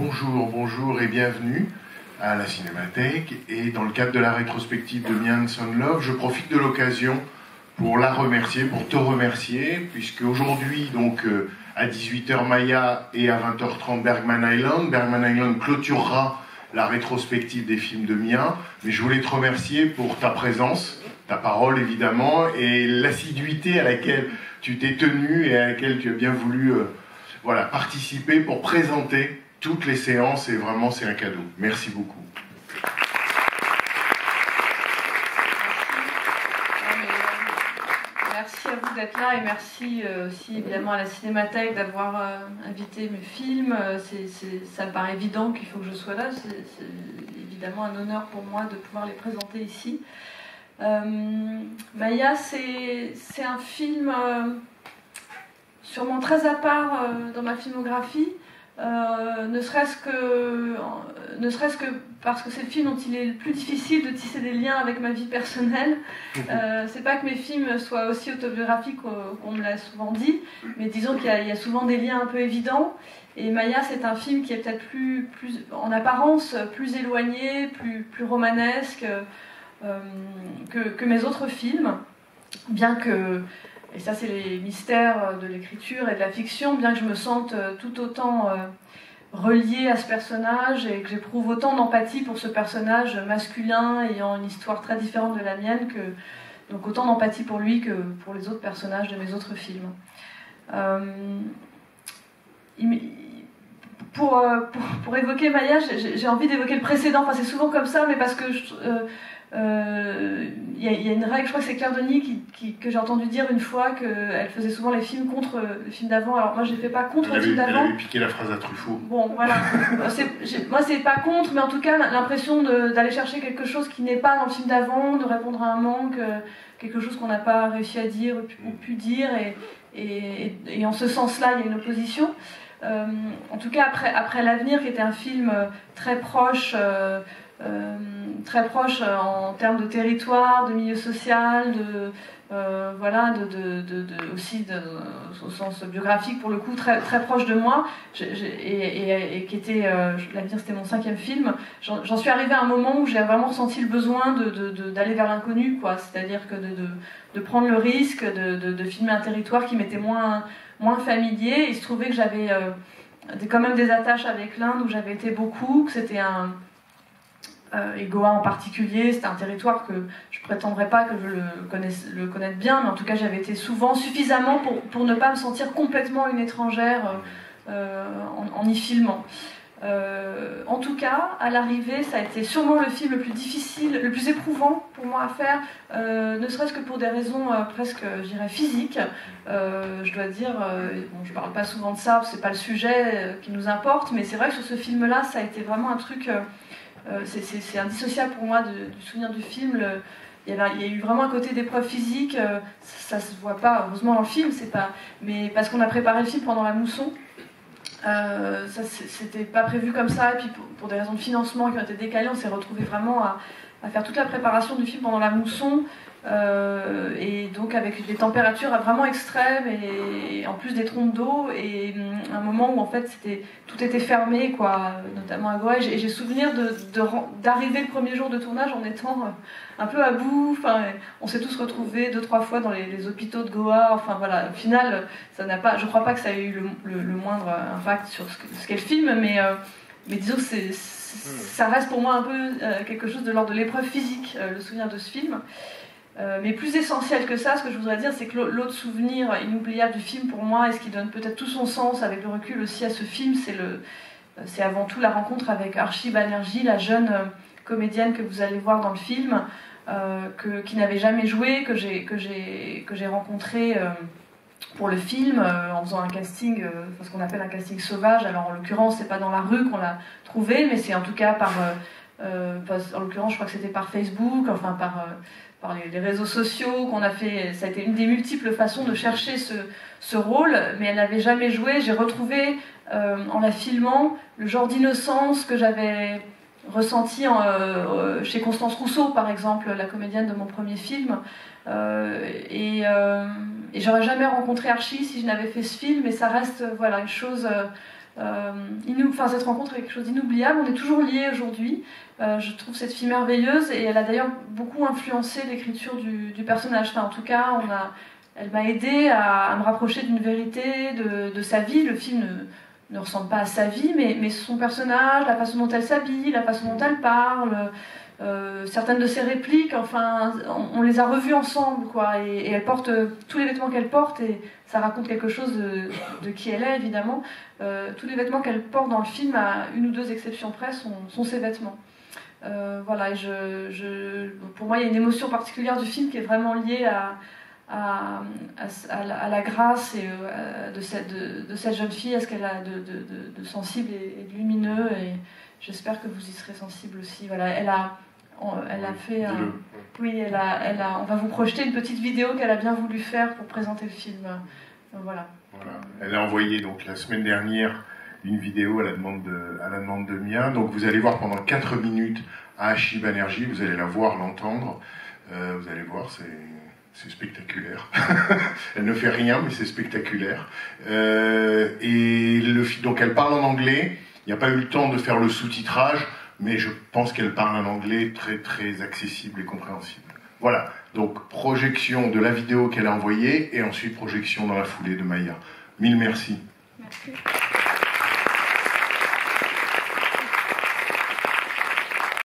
Bonjour et bienvenue à la Cinémathèque. Et dans le cadre de la rétrospective de Millions on Love, je profite de l'occasion pour la remercier, pour te remercier, puisque aujourd'hui, donc à 18h Maya et à 20h30 Bergman Island. Bergman Island clôturera la rétrospective des films de Mia, mais je voulais te remercier pour ta présence, ta parole évidemment, et l'assiduité à laquelle tu t'es tenu et à laquelle tu as bien voulu voilà, participer pour présenter toutes les séances, et vraiment c'est un cadeau. Merci beaucoup. Merci à vous d'être là et merci aussi évidemment à la Cinémathèque d'avoir invité mes films. Ça me paraît évident qu'il faut que je sois là. C'est évidemment un honneur pour moi de pouvoir les présenter ici. Maya, c'est un film sûrement très à part dans ma filmographie. Ne serait-ce que parce que c'est le film dont il est le plus difficile de tisser des liens avec ma vie personnelle. C'est pas que mes films soient aussi autobiographiques qu'on me l'a souvent dit, mais disons qu'il y a souvent des liens un peu évidents. Et Maya, c'est un film qui est peut-être plus en apparence plus éloigné, plus romanesque que mes autres films, bien que, et ça c'est les mystères de l'écriture et de la fiction, bien que je me sente tout autant reliée à ce personnage et que j'éprouve autant d'empathie pour ce personnage masculin ayant une histoire très différente de la mienne, donc autant d'empathie pour lui que pour les autres personnages de mes autres films. Pour évoquer Maya, j'ai envie d'évoquer le précédent, enfin c'est souvent comme ça, mais parce que il y a une règle, je crois que c'est Claire Denis que j'ai entendu dire une fois qu'elle faisait souvent les films contre le film d'avant. Alors moi je ne fais pas contre le film d'avant. Elle avait piqué la phrase à Truffaut. Bon voilà, moi c'est pas contre, mais en tout cas l'impression d'aller chercher quelque chose qui n'est pas dans le film d'avant, de répondre à un manque, quelque chose qu'on n'a pas réussi à dire ou pu dire, et en ce sens-là il y a une opposition. En tout cas après l'avenir, qui était un film très proche en termes de territoire, de milieu social, voilà, aussi au sens biographique pour le coup très, très proche de moi, et qui était, l'avenir c'était mon 5e film. J'en suis arrivée à un moment où j'ai vraiment ressenti le besoin d'aller vers l'inconnu, quoi. C'est-à-dire que de prendre le risque de filmer un territoire qui m'était moins familier. Il se trouvait que j'avais quand même des attaches avec l'Inde où j'avais été beaucoup, que c'était et Goa en particulier, c'était un territoire que je ne prétendrais pas que je le connaisse bien, mais en tout cas j'avais été souvent suffisamment pour ne pas me sentir complètement une étrangère en y filmant. En tout cas, à l'arrivée, ça a été sûrement le film le plus difficile, le plus éprouvant pour moi à faire, ne serait-ce que pour des raisons presque, je dirais, physiques. Je dois dire, bon, je parle pas souvent de ça, c'est pas le sujet qui nous importe, mais c'est vrai que sur ce film-là, ça a été vraiment un truc, c'est indissociable pour moi du souvenir du film. Il y a eu vraiment un côté d'épreuve physique, ça se voit pas, heureusement dans le film, mais parce qu'on a préparé le film pendant la mousson. Ça c'était pas prévu comme ça, et puis pour des raisons de financement qui ont été décalées, on s'est retrouvé vraiment à faire toute la préparation du film pendant la mousson, et donc avec des températures vraiment extrêmes et en plus des trompes d'eau, et un moment où en fait tout était fermé, quoi, notamment à Goa, et j'ai souvenir d'arriver le premier jour de tournage en étant un peu à bout. Enfin, on s'est tous retrouvés 2-3 fois dans les hôpitaux de Goa. Enfin voilà, au final, ça n'a pas, je crois pas que ça ait eu le moindre impact sur ce qu'est le film, mais disons que ça reste pour moi un peu quelque chose de l'ordre de l'épreuve physique, le souvenir de ce film. Mais plus essentiel que ça, ce que je voudrais dire, c'est que l'autre souvenir inoubliable du film pour moi, et ce qui donne peut-être tout son sens avec le recul aussi à ce film, c'est avant tout la rencontre avec Archie Banerjee, la jeune comédienne que vous allez voir dans le film, qui n'avait jamais joué, que j'ai rencontrée pour le film en faisant un casting, ce qu'on appelle un casting sauvage. Alors en l'occurrence, c'est pas dans la rue qu'on l'a trouvé, mais c'est en tout cas en l'occurrence, je crois que c'était par Facebook, enfin par les réseaux sociaux qu'on a fait. Ça a été une des multiples façons de chercher ce rôle, mais elle n'avait jamais joué. J'ai retrouvé en la filmant le genre d'innocence que j'avais ressenti chez Constance Rousseau, par exemple, la comédienne de mon premier film. Et j'aurais jamais rencontré Archie si je n'avais fait ce film, et ça reste voilà, une chose cette rencontre est quelque chose d'inoubliable. On est toujours liés aujourd'hui. Je trouve cette fille merveilleuse et elle a d'ailleurs beaucoup influencé l'écriture du personnage. Enfin, en tout cas, elle m'a aidé à me rapprocher d'une vérité de sa vie. Le film ne ressemble pas à sa vie, mais son personnage, la façon dont elle s'habille, la façon dont elle parle, certaines de ses répliques, enfin, on les a revues ensemble, quoi. Et elle porte tous les vêtements qu'elle porte, et ça raconte quelque chose de qui elle est, évidemment. Tous les vêtements qu'elle porte dans le film, à une ou deux exceptions près, sont ses vêtements. Voilà, et pour moi, il y a une émotion particulière du film qui est vraiment liée à la grâce et de cette jeune fille, à ce qu'elle a de sensible et de lumineux, et j'espère que vous y serez sensible aussi. Voilà, elle a fait on va vous projeter une petite vidéo qu'elle a bien voulu faire pour présenter le film. Donc, voilà. Elle a envoyé donc la semaine dernière une vidéo à la demande de Mia. Donc vous allez voir pendant 4 minutes à Hachi Banerjee, vous allez la voir, l'entendre. Vous allez voir, c'est spectaculaire. Elle ne fait rien, mais c'est spectaculaire. Donc elle parle en anglais. Il n'y a pas eu le temps de faire le sous-titrage, mais je pense qu'elle parle un anglais très très accessible et compréhensible. Voilà, donc projection de la vidéo qu'elle a envoyée et ensuite projection dans la foulée de Maya. Mille merci. Merci.